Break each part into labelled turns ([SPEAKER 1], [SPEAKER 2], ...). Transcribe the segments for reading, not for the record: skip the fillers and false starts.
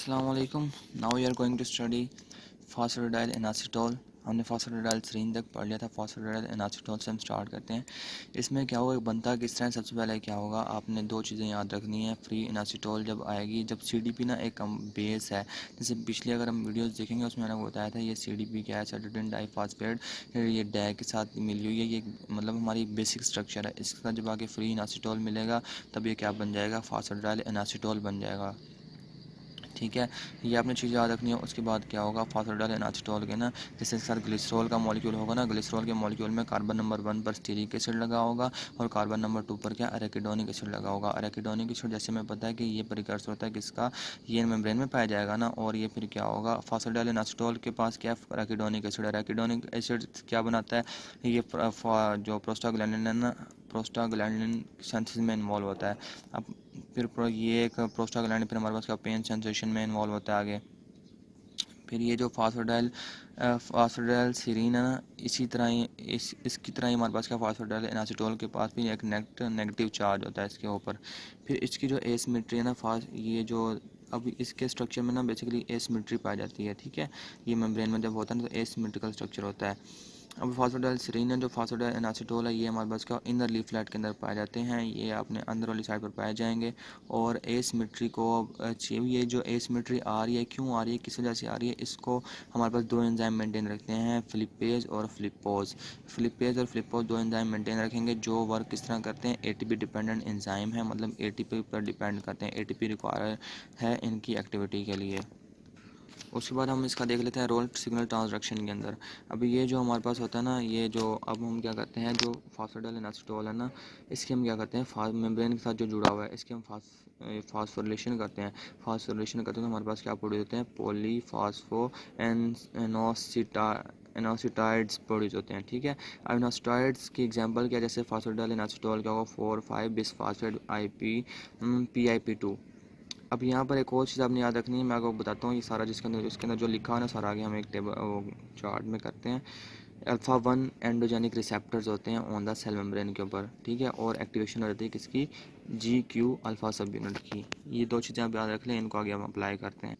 [SPEAKER 1] अस्सलाम वालेकुम। Now we are going to study phosphatidyl inositol. हमने फास्फोराइडाइल सीरीन तक पढ़ लिया था। फास्फोराइडाइल एनासीटोल से हम स्टार्ट करते हैं। इसमें क्या होगा, बनता किस तरह, सबसे पहले क्या होगा, आपने दो चीज़ें याद रखनी है। फ्री एनासीटोल जब आएगी, जब सीडीपी ना एक बेस है, जैसे पिछले अगर हम वीडियोस देखेंगे उसमें मैंने बताया था ये सीडीपी क्या है, साइटोडिन डाइफॉस्फेट, ये डै के साथ मिली हुई है। ये मतलब हमारी बेसिक स्ट्रक्चर है। इसके साथ जब आगे फ्री एनासीटोल मिलेगा तब ये क्या बन जाएगा, फास्फोराइडाइल एनासीटोल बन जाएगा। ठीक है, ये आपने चीज़ याद रखनी है। उसके बाद क्या होगा, फास्फोराइडाइल एनासीटोल के ना जैसे सर ग्लिसरॉल का मॉलिक्यूल होगा ना, ग्लिसरॉल के मॉलिक्यूल में कार्बन नंबर 1 पर स्टीरिक एसिड लगा होगा और कार्बन नंबर 2 पर क्या, एराकिडोनिक एसिड लगा होगा। एराकिडोनिक एसिड जैसे हमें पता है कि ये प्रिकर्सर होता है किसका, ये मेम्ब्रेन में पाया जाएगा ना, और ये फिर क्या होगा, फास्फोराइडाइल एनासीटोल के पास क्या है, एराकिडोनिक एसिड। एराकिडोनिक एसिड क्या बनाता है, ये जो प्रोस्टाग्लैंडिन है ना, प्रोस्टाग्लैंडिन सिंथेसिस में इन्वॉल्व होता है। अब फिर ये एक प्रोस्टाग्लैंडिन, फिर हमारे पास क्या, पेन सेंसेशन में इन्वॉल्व होता है आगे। फिर ये जो फास्फोराइडाइल सीरीन है ना, इसी तरह ही इसकी तरह ही हमारे पास क्या, फास्फोराइडाइल एनासीटोल के पास भी एक नेगेटिव चार्ज होता है इसके ऊपर। फिर इसकी जो एसिमेट्री है ना, ये जो अब इसके स्ट्रक्चर में ना बेसिकली एसिमेट्री पाई जाती है। ठीक है, ये मेम्ब्रेन में जब होता है ना तो एसिमेट्रिकल स्ट्रक्चर होता है। अब फास्फोराइडाइल सीरीन है, जो फास्फोराइडाइल एनासीटोल है, ये हमारे पास क्या, इनर लीफलेट के अंदर पाए जाते हैं। ये अपने अंदर वाली साइड पर पाए जाएंगे। और एसिमेट्री को अचीव, ये जो एसिमेट्री आ रही है, क्यों आ रही है, किस वजह से आ रही है, इसको हमारे पास दो एंजाइम मेंटेन रखते हैं, फिलिपेज और फ्लिपोज। फिलिपेज और फ्लिपोज दो एंजाइम मेंटेन रखेंगे जो वर्क किस तरह करते हैं, एटीपी डिपेंडेंट एंजाइम है, मतलब एटीपी पर डिपेंड करते हैं, एटीपी रिक्वायर है इनकी एक्टिविटी के लिए। उसके बाद हम इसका देख लेते हैं रोल सिग्नल ट्रांसडक्शन के अंदर। अभी ये जो हमारे पास होता है ना, ये जो अब हम क्या करते हैं, जो फास्फोराइडाइल एनासीटोल है ना, इसके हम क्या करते हैं, मेम्ब्रेन के साथ जो जुड़ा हुआ है इसके हम फास्फोरिलेशन करते हैं। फास्फोरिलेशन करते हैं तो हमारे पास क्या प्रोड्यूस होते हैं, पॉलीफास्फो एनोसिटाइड्स प्रोड्यूस होते हैं। ठीक है, अब एनोसिटाइड्स की एग्जांपल क्या, जैसे फास्फोराइडाइल एनासीटोल क्या होगा, 4,5 बिसफास्फेट PiP2। अब यहाँ पर एक और चीज़ आपने याद रखनी है, मैं आपको बताता हूँ। ये सारा इसके अंदर जो लिखा है ना, सारा आगे हम एक टेबल चार्ट में करते हैं। अल्फ़ा 1 एंडोजेनिक रिसेप्टर्स होते हैं ऑन द सेल मेम्ब्रेन के ऊपर। ठीक है, और एक्टिवेशन हो जाती है किसकी, GQ अल्फ़ा सब यूनिट की। ये दो चीज़ें आप याद रख लें, इनको आगे हम अप्लाई करते हैं।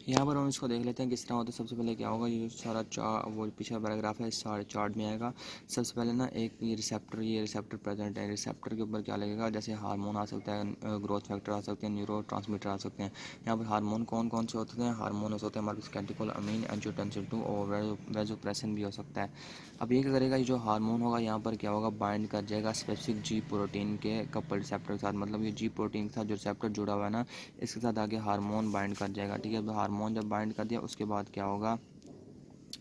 [SPEAKER 1] यहाँ पर हम इसको देख लेते हैं किस तरह होता है। सबसे पहले क्या होगा, ये जो सारा वो पिछला पैराग्राफ है, इस सारे चार्ट में आएगा। सबसे पहले ना एक ये रिसेप्टर प्रेजेंट है। रिसेप्टर के ऊपर क्या लगेगा, जैसे हार्मोन आ सकता है, ग्रोथ फैक्टर आ सकते हैं, न्यूरो ट्रांसमीटर आ सकते हैं। यहाँ पर हार्मोन कौन कौन से होते हैं, हार्मोन होते हैं हमारे पास कैटेकोल अमीन, एंजियोटेंसिन 2 और वेसोप्रेसिन भी हो सकता है। अब ये क्या करेगा, ये जो हार्मोन होगा यहाँ पर क्या होगा, बाइंड कर जाएगा स्पेसिफिक जी प्रोटीन के कपल रिसेप्टर के साथ। मतलब ये जी प्रोटीन के साथ जो रिसेप्टर जुड़ा हुआ है ना, इसके साथ आगे हार्मोन बाइंड कर जाएगा। ठीक है, हार्मोन जब बाइंड कर दिया उसके बाद क्या होगा,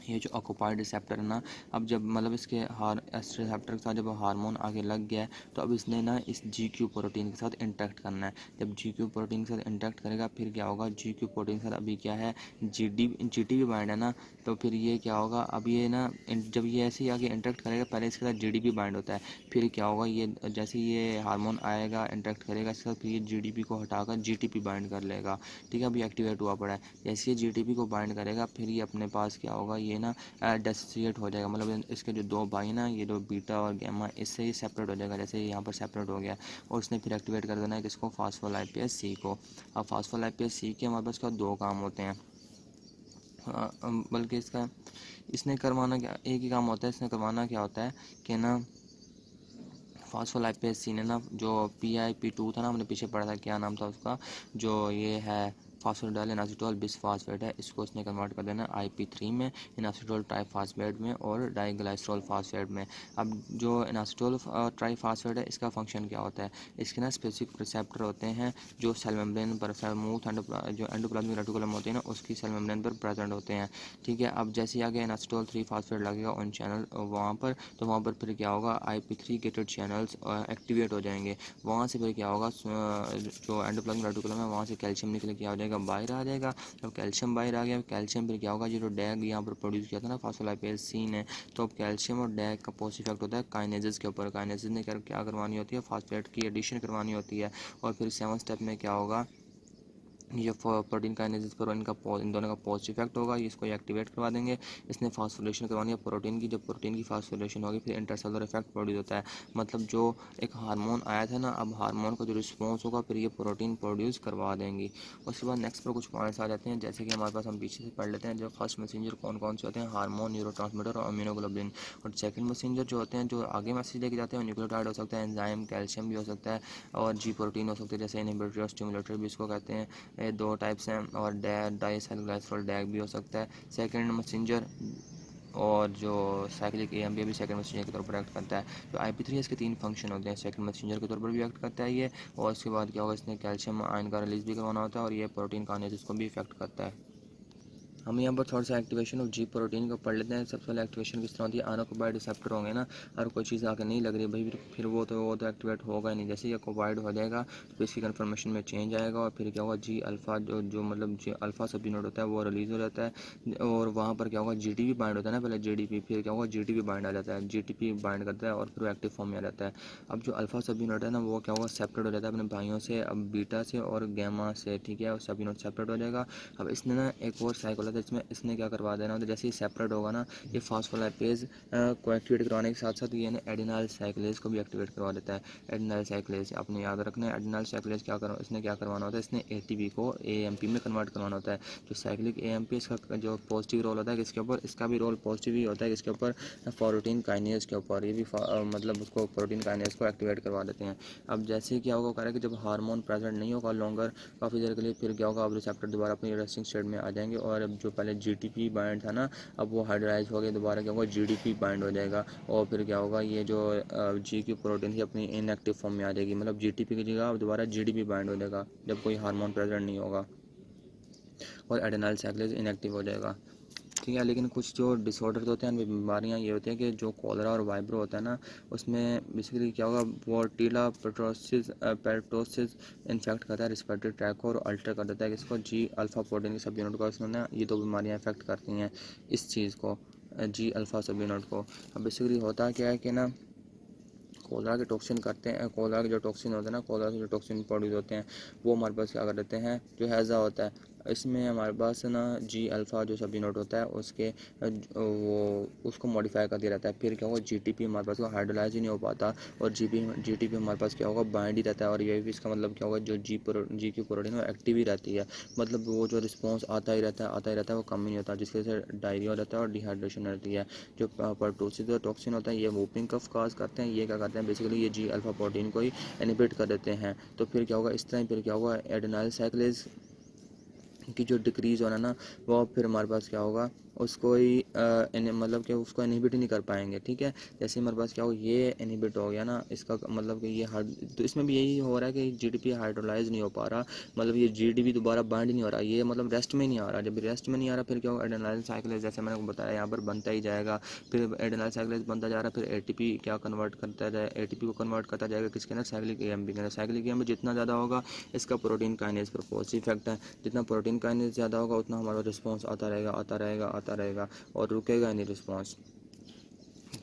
[SPEAKER 1] ये जो ऑक्यूपाइड रिसेप्टर है ना, अब जब मतलब इसके एस रिसेप्टर के साथ जब हार्मोन आगे लग गया है तो अब इसने ना इस GQ प्रोटीन के साथ इंटरेक्ट करना है। जब GQ प्रोटीन के साथ इंटरेक्ट करेगा फिर क्या होगा, GQ प्रोटीन के साथ अभी क्या है, GT भी बाइंड है ना, तो फिर ये क्या होगा, अब ये ना जब ये ऐसे ही आगे इंटरेक्ट करेगा, पहले इसके साथ GDP बाइंड होता है। फिर क्या होगा, ये जैसे ये हार्मोन आएगा इंटरेक्ट करेगा इसके साथ, फिर ये GDP को हटाकर GTP बाइंड कर लेगा। ठीक है, अभी एक्टिवेट हुआ पड़ा है। जैसे ये GTP को बाइंड करेगा फिर ये अपने पास क्या होगा, ये ना डिसोसिएट हो जाएगा। मतलब इसके जो दो भाई ना, ये जो बीटा और गैमा, इससे ही सेपरेट हो जाएगा, जैसे यहाँ पर सेपरेट हो गया। और उसने फिर एक्टिवेट कर देना है किसको, फास्फोलाइपेज C को। अब फास्फोलाइपेज C के हमारे पास क्या दो काम होते हैं, बल्कि इसने करवाना क्या, एक ही काम होता है, इसने करवाना क्या होता है कि ना, फास्फोलाइपेज C ने ना जो PiP2 था ना, हमने पीछे पढ़ा था, क्या नाम था उसका, जो ये है फास्फोराइडाइल एनासीटोल बिसफास्फेट है, इसको इसने कन्वर्ट कर देना IP3 में, एनासीटोल ट्राइफास्फेट में और डाइग्लाइसरॉल फास्फेट में। अब जो एनासीटोल ट्राइफास्फेट है, इसका फंक्शन क्या होता है, इसके ना स्पेसिफिक रिसेप्टर होते हैं जो सेल मेम्ब्रेन पर, स्मूथ जो एंडोप्लाज्मिक रेटिकुलम होते हैं ना, उसकी सेल मेम्ब्रेन पर प्रेजेंट होते हैं। ठीक है, अब जैसे आगे एनासीटोल 3 फास्फेट लगेगा ऑन चैनल वहाँ पर, तो वहाँ पर फिर क्या होगा, IP3 गेटेड चैनल्स एक्टिवेट हो जाएंगे। वहाँ से फिर क्या होगा, जो एंडोप्लाज्मिक रेटिकुलम है वहाँ से कैल्शियम निकल के आ जाएगा, बाहर आ जाएगा। जब कैल्शियम बाहर आ गया, कैल्शियम फिर क्या होगा, ये जो डैग यहाँ पर प्रोड्यूस किया था ना फास्फोलाइपेज C ने, तो अब कैल्शियम और डैग का पोस्ट इफेक्ट होता है काइनेजेस के ऊपर। काइनेजेस ने क्या करवानी होती है, फास्फेट की एडिशन करवानी होती है। और फिर 7th स्टेप में क्या होगा, ये प्रोटीन काइनेसिस पर इन दोनों का पॉजिटिव इफेक्ट होगा, इसको एक्टिवेट करवा देंगे। इसने फास्फोरिलेशन करवानी है प्रोटीन की, जब प्रोटीन की फास्फोरिलेशन होगी फिर इंटरसेलुलर इफेक्ट प्रोड्यूस होता है। मतलब जो एक हार्मोन आया था ना, अब हार्मोन का जो रिस्पॉन्स होगा फिर ये प्रोटीन प्रोड्यूस करवा देंगी। उसके बाद नेक्स्ट पर कुछ पॉइंट्स आ जाते हैं, जैसे कि हमारे पास हम पीछे से पढ़ लेते हैं। जो फर्स्ट मैसेंजर कौन कौन से होते हैं, हार्मोन, न्यूरोट्रांसमीटर और इम्यूनोग्लोबुलिन। और सेकंड मैसेंजर जो होते हैं, जो आगे मैसेज लेके जाते हैं, न्यूक्लियोटाइड हो सकता है, एंजाइम, कैल्शियम भी हो सकता है, और जी प्रोटीन हो सकते हैं, जैसे इनहिबिटर और स्टिमुलेटर भी इसको कहते हैं। ये दो टाइप्स हैं। और डाइसल्फाइड डैग भी हो सकता है सेकंड मैसेंजर। और जो साइक्लिक एएमपी भी सेकंड मैसेंजर के तौर पर एक्ट करता है। जो IP3 है, इसके 3 फंक्शन होते हैं। सेकंड मैसेंजर के तौर पर भी एक्ट करता है ये। और उसके बाद क्या होगा, इसने कैल्शियम आयन का रिलीज भी करवाना होता है, और ये प्रोटीन काइनेसिस को भी इफेक्ट करता है। हम यहाँ पर थोड़ा सा एक्टिवेशन ऑफ जी प्रोटीन को पढ़ लेते हैं। सबसे पहले एक्टिवेशन किस तरह होती है, अनऑक्युपाइड रिसेप्टर होंगे ना, और कोई चीज़ आके नहीं लग रही भाई, फिर वो तो एक्टिवेट होगा ही नहीं। जैसे ही ऑक्युपाइड हो जाएगा तो इसकी कन्फर्मेशन में चेंज आएगा, और फिर क्या होगा, जी अल्फ़ा जो मतलब जी अल्फ़ा सब यूनिट होता है वो रिलीज़ हो जाता है। और वहाँ पर क्या होगा, GTP बाइंड होता है ना पहले, GDP, फिर क्या होगा, GTP बाइंड आ जाता है, GTP बाइंड करता है और फिर वो एक्टिव फॉर्म में आ जाता है। अब जो अल्फ़ा सब यूनिट है ना, वो क्या होगा, सेपरेट हो जाता है अपने भाइयों से, अब बीटा से और गैमा से, ठीक है, सब यूनिट सेपरेट हो जाएगा। अब इसने ना एक और साइकिल है, इसमें इसने क्या करवा देना होता है, जैसे ही सेपरेट होगा ना, ये फास्फोलाइपेज को एक्टिवेट करवाने के साथ साथ ये ना एडिनाइल साइक्लेज को भी एक्टिवेट करवा देता है। एडिनाइल साइक्लेज आपने याद रखना है। एडिनाइल साइक्लेज इसने क्या करवाना होता है, इसने ATP को AMP में कन्वर्ट करवाना होता है। जो साइक्लिक AMP, इसका जो पॉजिटिव रोल होता है किसके ऊपर, इसका भी रोल पॉजिटिव ही होता है किसके ऊपर, प्रोटीन काइनेज के ऊपर। ये भी मतलब उसको प्रोटीन काइनेज को एक्टिवेट करवा देते हैं। अब जैसे क्या होगा, कह रहा है कि जब हार्मोन प्रेजेंट नहीं होगा लॉन्गर काफ़ी देर के लिए, फिर क्या होगा, अब रिसेप्टर दोबारा अपनी रेस्टिंग स्टेट में आ जाएंगे, और अब जो पहले GTP बाइंड था ना, अब वो हाइड्रोलाइज हो गया, दोबारा क्या होगा, GDP बाइंड हो जाएगा। और फिर क्या होगा, ये जो जी की प्रोटीन थी अपनी इनएक्टिव फॉर्म में आ जाएगी, मतलब GTP की जगह अब दोबारा GDP बाइंड हो जाएगा जब कोई हार्मोन प्रेजेंट नहीं होगा, और एडेनाइल साइक्लेज इनएक्टिव हो जाएगा। ठीक है, लेकिन कुछ जो डिसऑर्डर होते हैं, बीमारियां ये होती हैं कि जो कॉलरा और वाइब्रो होता है ना, उसमें बेसिकली क्या होगा, वोर्टिला पेट्रोसिस इन्फेक्ट करता है रिस्पिरेटरी ट्रैक को, और अल्टर कर देता है इसको, जी अल्फ़ा प्रोटीन के सब यूनिट को। इसमें ये दो बीमारियां इफेक्ट करती हैं इस चीज़ को, जी अल्फ़ा सब यूनिट को। अब बेसिकली होता क्या है कि ना, कोलरा के टॉक्सिन करते हैं, कोलरा के जो टॉक्सिन होते हैं ना, कोलरा के जो टॉक्सिन प्रोड्यूस होते हैं, वो हमारे पास क्या कर देते हैं, जो हैज़ा होता है, इसमें हमारे पास ना जी अल्फ़ा जो सब यूनिट होता है उसके वो उसको मॉडिफाई कर दिया रहता है। फिर क्या होगा, GTP हमारे पास हाइड्रोलाइज ही नहीं हो पाता, और GTP हमारे पास क्या होगा, बाइंड ही रहता है। और ये भी इसका मतलब क्या होगा, जो जी की प्रोटीन वो एक्टिव ही रहती है, मतलब वो जो रिस्पॉन्स आता ही रहता है, आता ही रहता है, वो कम ही नहीं होता, जिसकी वजह से डायरिया हो जाता है और डिहाइड्रेशन रहती है। जो परटोसिस टॉक्सिन होता है, ये वोपिंग कफ काज करते हैं। ये क्या करते हैं, बेसिकली ये जी अल्फ़ा प्रोटीन को ही इनहिबिट कर देते हैं। तो फिर क्या होगा, इस तरह फिर क्या होगा, एडेनाइल साइक्लेज की जो डिक्रीज़ होना ना, वो फिर हमारे पास क्या होगा, उसको ही मतलब कि उसको इनहिबिट ही नहीं कर पाएंगे। ठीक है, जैसे हमारे पास क्या हो, ये इनहिबिट हो गया ना, इसका मतलब कि ये तो इसमें भी यही हो रहा है कि GDP हाइड्रोलाइज नहीं हो पा रहा, मतलब ये GDP दोबारा बाइंड नहीं हो रहा, ये मतलब रेस्ट में नहीं आ रहा। जब रेस्ट में नहीं आ रहा, फिर क्या होगा, एडेनाइल साइक्लेज जैसे मैंने आपको बताया यहाँ पर बनता ही जाएगा। फिर एडेनाइल साइक्लेज बनता जा रहा है, फिर ATP क्या कन्वर्ट करता जाए, ATP को कन्वर्ट करता जाएगा किसके अंदर, साइक्लिक AMP के अंदर। साइक्लिक AMP जितना ज़्यादा होगा, इसका प्रोटीन काइनेज पर पॉजिटिव इफेक्ट है। जितना प्रोटीन काइनेज ज़्यादा होगा, उतना हमारा रिस्पॉन्स आता रहेगा, आता रहेगा, आता रहेगा, और रुकेगा नहीं रिस्पॉन्स।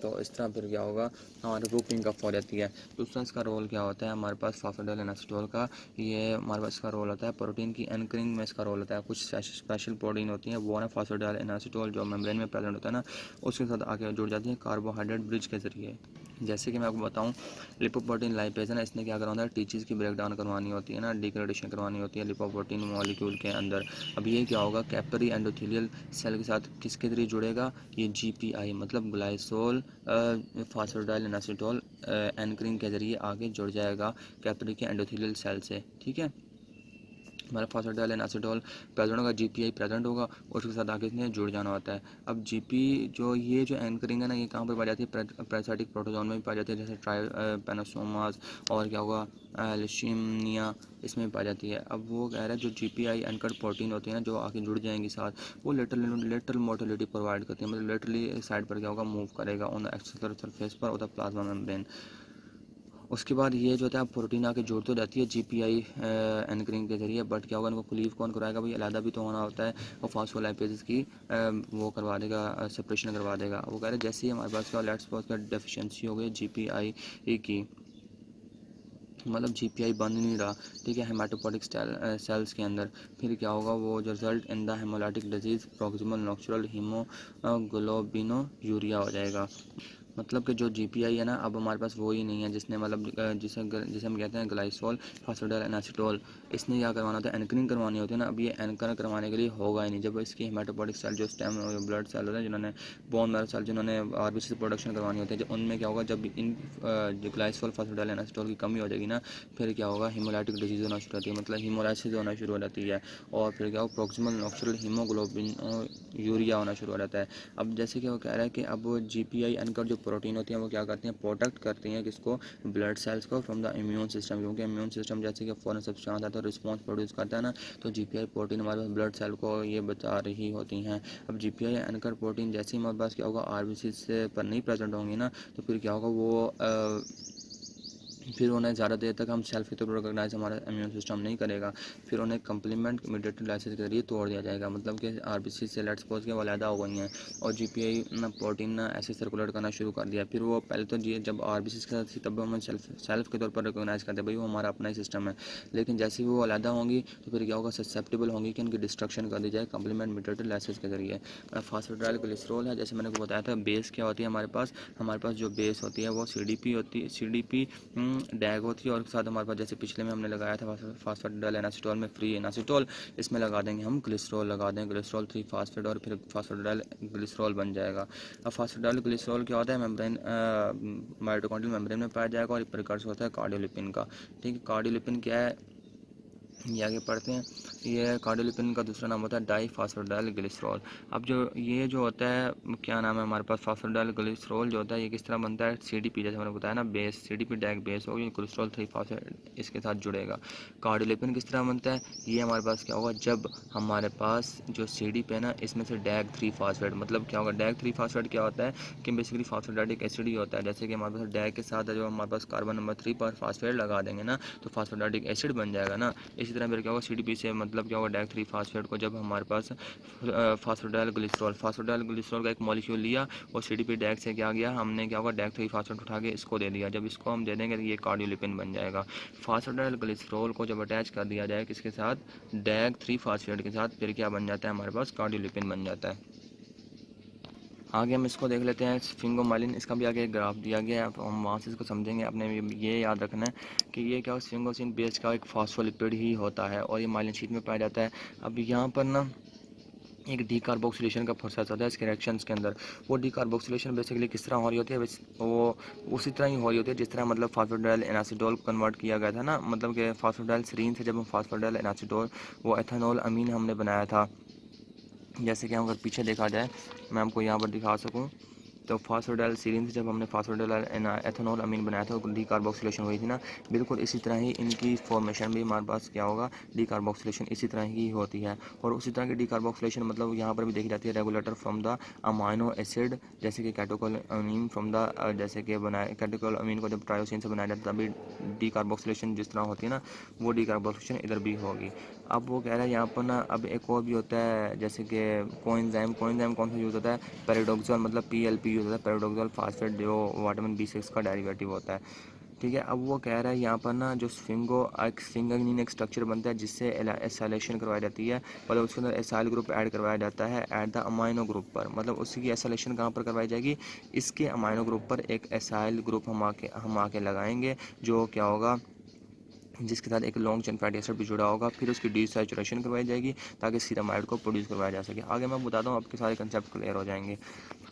[SPEAKER 1] तो इस तरह फिर क्या होगा, हमारी ग्रुपिंग कफ हो जाती है। दूसरा इसका रोल क्या होता है, हमारे पास फास्फोडाइल एनासिटोल का, ये हमारे पास इसका रोल होता है प्रोटीन की एंकरिंग में, इसका रोल होता है। कुछ स्पेशल प्रोटीन होती हैं, वो ना फास्फोडाइल एनासिटोल जो मेम्ब्रेन में प्रेजेंट होता है ना, उसके साथ आके जुड़ जाती है कार्बोहाइड्रेट ब्रिज के जरिए। जैसे कि मैं आपको बताऊं, लिपोप्रोटीन लाइपेज है ना, इसने क्या करवाना है, टीचीज़ की ब्रेक डाउन करवानी होती है ना, डिग्रेडेशन करवानी होती है लिपोप्रोटीन मॉलिक्यूल के अंदर। अब ये क्या होगा, कैपिलरी एंडोथेलियल सेल के साथ किसके जरिए जुड़ेगा, ये GPI मतलब ग्लाइसोल फास्फोडाइल एनासिटोल एंकरिंग के जरिए आगे जुड़ जाएगा कैपिलरी के एंडोथेलियल सेल से। ठीक है, हमारा फास्फोडाइल एनासिडोल प्रेजेंट होगा, GPI प्रेजेंट होगा, और उसके साथ आगे इसने जुड़ जाना होता है। अब ये जो एंकरिंग है ना, ये कहाँ पर पाई जाती है, पैरासाइटिक प्रोटोजोन में भी पाई जाती है, जैसे ट्राइपैनोसोमास और क्या होगा, लिशीमिया, इसमें भी पाई जाती है। अब वो कह रहा है जो GPI एंकर प्रोटीन होती है ना, जो आगे जुड़ जाएंगी साथ, वो लेटरल मोटिलिटी प्रोवाइड करती है, मतलब लेटरली साइड पर क्या होगा, मूव करेगा ऑन द एक्सटर्नल सरफेस पर ऑफ द प्लाज्मा मेम्ब्रेन। उसके बाद ये जो होता है प्रोटीन आके जुड़ तो जाती है GPI एनकरिंग के जरिए, बट क्या होगा, इनको क्लीव कौन करवाएगा भाई, अलहदा भी तो होना होता है, और फास्फोलाइपेज की वो करवा देगा, सेपरेशन करवा देगा। वो कह रहे हैं जैसे ही हमारे पास क्या लेट्स सपोज का डेफिशिएंसी हो गई GPI की, मतलब जीपीआई बन नहीं रहा, ठीक है, हेमाटोपोटिक सेल्स के अंदर। फिर क्या होगा, वो जो result in the hemolytic disease proximal nocturnal haemoglobinuria हो जाएगा। मतलब कि जो जीपीआई है ना, अब हमारे पास वो ही नहीं है जिसने मतलब जिसे हम कहते हैं ग्लाइसोल फास्फोडाइल एनासिटोल। इसने क्या करवाना होता है, एंकरिंग करवानी होती है ना। अब ये एंकर करवाने के लिए होगा ही नहीं जब इसकी हेमाटोपोटिक सेल जो स्टेम ब्लड सेल होता है, जिन्होंने बोन मैरो सेल, जिन्होंने आरबीसी से प्रोडक्शन करवानी होती है, जब उनमें क्या होगा, जब इन जो ग्लाइसोल फास्फोडाइल एनासिटोल की कमी हो जाएगी ना, फिर क्या होगा, हीमोलाइटिक डिजीज़ होना शुरू होती है, मतलब हीमोलाइसिस होना शुरू हो जाती है। और फिर क्या होगा, प्रॉक्सिमल नॉक्चुरल हीमोग्लोबिन यूरिया होना शुरू हो जाता है। अब जैसे कि वो कह रहा है कि अब जीपीआई एनकर जो प्रोटीन होती हैं वो क्या करती हैं, प्रोटेक्ट करती हैं किसको, ब्लड सेल्स को, फ्रॉम द इम्यून सिस्टम। क्योंकि इम्यून सिस्टम जैसे कि फॉरेन सब्सटेंस आता है तो रिस्पॉन्स प्रोड्यूस करता है ना, तो जीपीआई प्रोटीन हमारे पास ब्लड सेल को ये बचा रही होती हैं। अब जीपीआई एनकर प्रोटीन जैसे ही हमारे पास क्या होगा, आरबीसी से पर नहीं प्रेजेंट होंगी ना, तो फिर क्या होगा, वो फिर उन्हें ज़्यादा देर तक हम सेल्फ के तौर पर रिकॉग्नाइज हमारा इम्यून सिस्टम नहीं करेगा। फिर उन्हें कंप्लीमेंट मीडिएटेड लाइसिस के जरिए तोड़ दिया जाएगा। मतलब कि आरबीसी से लेट्स सपोज के वो अलहदा हो गई हैं और जीपीआई ना प्रोटीन ना ऐसे सर्कुलेट करना शुरू कर दिया। फिर वो पहले तो जी जब आरबीसी के साथ थी तब हम सेल्फ के तौर पर रिकॉग्नाइज करते भाई वो हमारा अपना ही सिस्टम है। लेकिन जैसे ही वो अलहदा होंगी तो फिर क्या होगा, ससेप्टेबल होंगी कि उनकी डिस्ट्रक्शन कर दी जाए कंप्लीमेंट मीडिएटेड लाइसिस के जरिए। फास्फोडाइल ग्लिसरॉल है, जैसे मैंने आपको बताया था। बेस क्या होती है हमारे पास जो बेस होती है वो सीडीपी होती है, सीडीपी डैग होती है, और साथ हमारे पास जैसे पिछले में हमने लगाया था फास्फोडाइल एनासिटोल में फ्री एनासिटोल, इसमें लगा देंगे हम ग्लिसरॉल, लगा देंगे ग्लिसरॉल 3 फास्फेट और फिर फास्फोडाइल ग्लिसरॉल बन जाएगा। अब फास्फोडाइल ग्लिसरॉल क्या होता है, मेम्ब्रेन माइटोकॉन्ड्रियल मेम्ब्रेन में पाया जाएगा और प्रिकर्सर होता है कार्डियोलिपिन का। ठीक है, कार्डियोलिपिन क्या है ये आगे पढ़ते हैं। ये कार्डियोलिपिन का दूसरा नाम होता है डाई फास्फोडाइल ग्लिसरॉल। अब जो ये जो होता है क्या नाम है हमारे पास, फास्फोडाइल ग्लिसरॉल जो होता है ये किस तरह बनता है, सीडीपी, जैसे मैंने बताया ना, बेस सीडीपी डैग बेस होगी, ग्लिसरॉल 3 फास्फेट इसके साथ जुड़ेगा। कार्डियोलिपिन किस तरह बनता है, ये हमारे पास क्या होगा, जब हमारे पास जो सीडीपी है ना इसमें से डैग 3 फास्फेट, मतलब क्या होगा, डैग 3 फास्फेट क्या होता है कि बेसिकली फास्फोडाइलिक एसिड ही होता है। जैसे कि हमारे पास डैग के साथ जो हमारे पास कार्बन नंबर 3 पर फास्फेट लगा देंगे ना तो फास्फोडाइलिक एसिड बन जाएगा ना। इसी तरह फिर क्या होगा, सीडीपी से मतलब क्या होगा, डैग 3 फास्फेट को जब हमारे पास फास्फोडाइल ग्लिसरॉल का एक मॉलिक्यूल लिया और सीडीपी डैग से क्या गया, हमने क्या होगा, डैग 3 फास्फेट उठा के इसको दे दिया। जब इसको हम दे देंगे तो ये कार्डियोलिपिन बन जाएगा। फास्फोडाइल ग्लिसरॉल को जब अटैच कर दिया जाए किसके साथ, डैग 3 फास्फेट के साथ, फिर क्या बन जाता है हमारे पास, कार्डियोलिपिन बन जाता है। आगे हम इसको देख लेते हैं, स्फिंगोमाइलिन, इसका भी आगे एक ग्राफ दिया गया है, हम वहाँ से इसको समझेंगे। आपने ये याद रखना है कि ये क्या स्फिंगोसिन बेस का एक फॉस्फोलिपिड ही होता है और ये माइलिन शीट में पाया जाता है। अब यहाँ पर ना एक डीकार्बोक्सिलेशन का प्रोसेस होता है इसके रिएक्शंस के अंदर। वो डीकार्बोक्सिलेशन बेसिकली किस तरह हो रही होती है, वो उसी तरह ही हो रही होती है जिस तरह मतलब फास्फोडाइल एनासिडोल कन्वर्ट किया गया था ना, मतलब कि फास्फोडाइल सीरीन से जब हम फास्फोडाइल एनासिडोल वो एथेनॉल अमीन हमने बनाया था। जैसे कि हम अगर पीछे देखा जाए, मैं आपको यहाँ पर दिखा सकूँ तो फास्फोडाइल सीरीन से जब हमने फास्फोडाइल एथेनॉल अमीन बनाया था तो डीकार्बोक्सिलेशन हुई थी ना, बिल्कुल इसी तरह ही इनकी फॉर्मेशन भी हमारे पास क्या होगा, डीकार्बोक्सिलेशन इसी तरह ही होती है। और उसी तरह की डीकार्बोक्सिलेशन मतलब यहाँ पर भी देखी जाती है, regulator from the amino acid, जैसे कि कैटोकोलामीन फ्रॉम द, जैसे कि बनाए कैटोकोलामीन को जब ट्रायोसिन से बनाया जाता है तभी डीकार्बोक्सिलेशन जिस तरह होती है ना, वो डीकार्बोक्सिलेशन इधर भी होगी। अब वो कह रहा है यहाँ पर ना, अब एक और भी होता है जैसे कि कोएंजाइम कौन सा यूज़ होता है, पैराडॉक्सल, मतलब पीएलपी यूज़ होता है, पैराडॉक्सल फास्फेट, जो विटामिन B6 का डेरिवेटिव होता है। ठीक है, अब वो कह रहा है यहाँ पर ना जो स्फिंगोनिन एक स्ट्रक्चर बनता है जिससे एसाइलेशन करवाई जाती है, मतलब उसके अंदर एसाइल ग्रुप ऐड करवाया जाता है एट द अमाइनो ग्रुप पर। मतलब उसी की एसाइलेशन कहाँ पर करवाई जाएगी, इसके अमाइनो ग्रुप पर एक एसाइल ग्रुप हम आके लगाएंगे, जो क्या होगा, जिसके साथ एक लॉन्ग चेन फैटी एसिड भी जुड़ा होगा। फिर उसकी डीसैचुरेशन करवाई जाएगी ताकि सीरामाइड को प्रोड्यूस करवाया जा सके। आगे मैं बताता हूँ, आपके सारे कंसेप्ट क्लियर हो जाएंगे।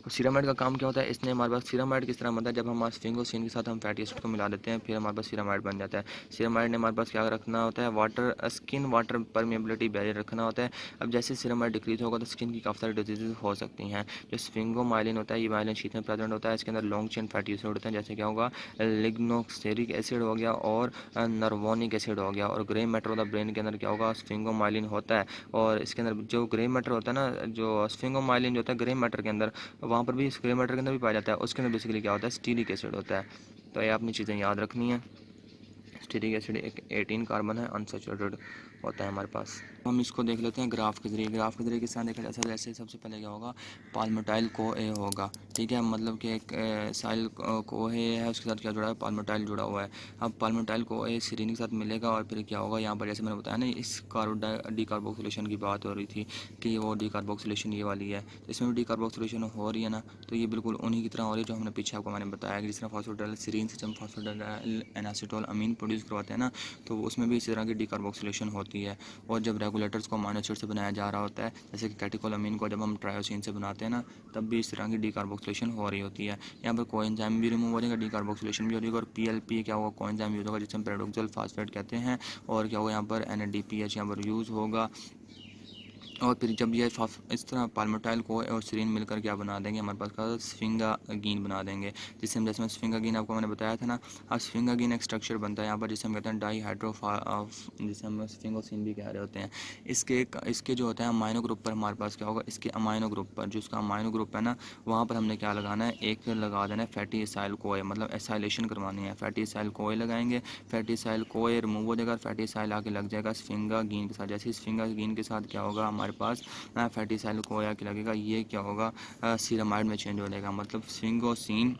[SPEAKER 1] सीरामाइड का काम क्या होता है, इसने हमारे पास सीरामाइड किस तरह बनता है, जब हम स्फिंगोसिन के साथ हम फैटी एसिड को मिला देते हैं फिर हमारे पास सीरामाइड बन जाता है। सीरामाइड ने हमारे पास क्या रखना होता है, वाटर परमेबिलिटी बैरियर रखना होता है। अब जैसे सीरामाइड डिक्रीज होगा तो स्किन की काफ़ी सारी डिजीजेज हो सकती हैं। जो स्फिंगोमाइलिन होता है ये माइलिन शीट में प्रेजेंट होता है, इसके अंदर लॉन्ग चेन फैटी एसिड होते हैं, जैसे क्या होगा, लिग्नोक्सेरिक एसिड हो गया और नर्वोनिक एसिड हो गया। और grey matter of the brain के अंदर क्या होगा, स्फिंगोमाइलिन होता है। और इसके अंदर जो ग्रे मैटर होता है ना, जो स्फिंगोमाइलिन जो होता है ग्रे मैटर के अंदर, वहाँ पर भी ग्रे मैटर के अंदर भी पाया जाता है, उसके अंदर बेसिकली क्या होता है, स्टीरिक एसिड होता है। तो ये आपने चीज़ें याद रखनी है। स्टीरिक एसिड एक 18 कार्बन है अनसैचुरेटेड, होता है हमारे पास। हम इसको देख लेते हैं ग्राफ के ज़रिए। ग्राफ के ज़रिए किस तरह देखा जा सकता है, जैसे सबसे पहले क्या होगा, पाल्मोटाइल को ए होगा, ठीक है, मतलब कि एक साइल को ए है, उसके साथ क्या जुड़ा है, पाल्मोटाइल जुड़ा हुआ है। अब पाल्मोटाइल को ए सीरीन के साथ मिलेगा और फिर क्या होगा, यहाँ पर जैसे मैंने बताया ना, इस डीकार्बोक्सिलेशन की बात हो रही थी कि वो डीकार्बोक्सिलेशन ये वाली है, तो इसमें भी डीकार्बोक्सिलेशन हो रही है ना, तो ये बिल्कुल उन्हीं की तरह हो रही है जो हमने पीछे आपको मैंने बताया कि जिस तरह फॉस्फोडाइल सीरीन से जब फॉस्फोडाइल एनासीटोल अमीन प्रोड्यूस करवाते हैं ना, तो उसमें भी इसी तरह की डीकार्बोक्सिलेशन होती है। और जब रेगुलेटर्स को अमीनो एसिड से बनाया जा रहा होता है, जैसे कि कैटेकोलामीन को जब हम ट्रायोसिन से बनाते हैं ना, तब भी इस तरह की डीकार्बोक्सिलेशन हो रही होती है। यहाँ पर कोएंजाइम भी रिमूव हो जाएगा, डीकार्बोक्सिलेशन भी हो जाएगा, और पीएलपी क्या होगा, कोएंजाइम यूज़ होगा जिसे हम पैराडॉक्सिल फास्फेट कहते हैं। और क्या होगा, यहाँ पर एनएडीपीएच यहाँ पर यूज़ होगा। और फिर जब ये इस तरह पाल्मोटाइल को और सीरीन मिलकर क्या बना देंगे, हमारे पास का स्फिंगागीन बना देंगे, जिससे हम जैसे स्फिंगागीन आपको मैंने बताया था ना। अब स्फिंगागीन एक स्ट्रक्चर बनता है यहाँ पर जिसे हम कहते हैं जिसे हम स्फिंगोसिन भी कह रहे होते हैं। इसके जो होते हैं अमाइनो ग्रुप पर हमारे पास क्या होगा, इसके अमाइनो ग्रुप पर जो इसका अमाइनो ग्रुप है ना, वहाँ पर हमने क्या लगाना है, एक लगा देना है फैटी एसाइल कोए, मतलब एसाइलेशन करवानी है, फैटी एसाइल कोए लगाएंगे। फैटी एसाइल कोए रिमूव हो जाएगा, फैटी एसाइल आके लग जाएगा स्फिंगागीन के साथ। जैसे स्फिंगागीन के साथ क्या होगा, हमारे पास फैटी एसाइल कोया के लगेगा, ये क्या होगा, सीरामाइड में चेंज हो जाएगा, मतलब स्फिंगोसिन।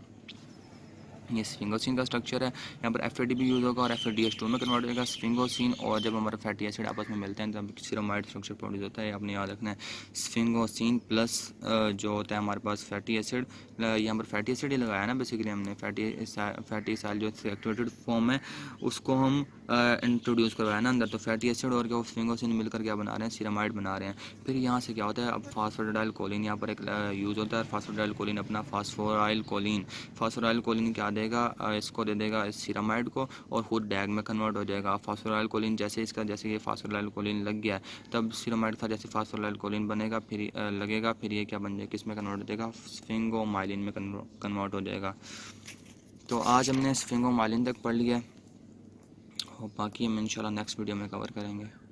[SPEAKER 1] ये स्फिंगोसिन का स्ट्रक्चर है। यहाँ पर एफ भी यूज़ होगा और FADH2 में कन्वर्ट हो जाएगा स्फिंगोसिन। और जब हमारे फैटी एसिड आपस में मिलते हैं तब सिरामाइड स्ट्रक्चर प्रोड्यूस होता है, आपने याद रखना है। स्फिंगोसिन प्लस जो होता है हमारे पास फैटी एसिड, यहाँ पर फैटी एसिड ही लगाया ना बेसिकली हमने, फैटी एसाइल जो एक्टिवेटेड फॉर्म है उसको हम इंट्रोड्यूस करवाया ना अंदर, तो फैटी एसिड और क्या स्फिंगोसिन मिलकर क्या बना रहे हैं, सिरामाइड बना रहे हैं। फिर यहाँ से क्या होता है, अब फास्फोडाइल कोलिन यहाँ पर एक यूज़ होता है। फास्फोडाइल कोलिन अपना फास्फोराइल कोलिन क्या देगा, इसको दे देगा सिरामाइड को, और खुद डैग में कन्वर्ट हो जाएगा। फास्फोराइल कोलिन जैसे ये फास्फोराइल कोलिन लग गया तब सिरामाइड था जैसे फास्फोराइल कोलिन बनेगा, फिर लगेगा, फिर ये क्या बन जाएगा, किस में कन्वर्ट हो जाएगा, स्फिंगोमाइलिन में कन्वर्ट हो जाएगा। तो आज हमने स्फिंगोमाइलिन तक पढ़ लिया, और बाकी हम इंशाल्लाह नेक्स्ट वीडियो में कवर करेंगे।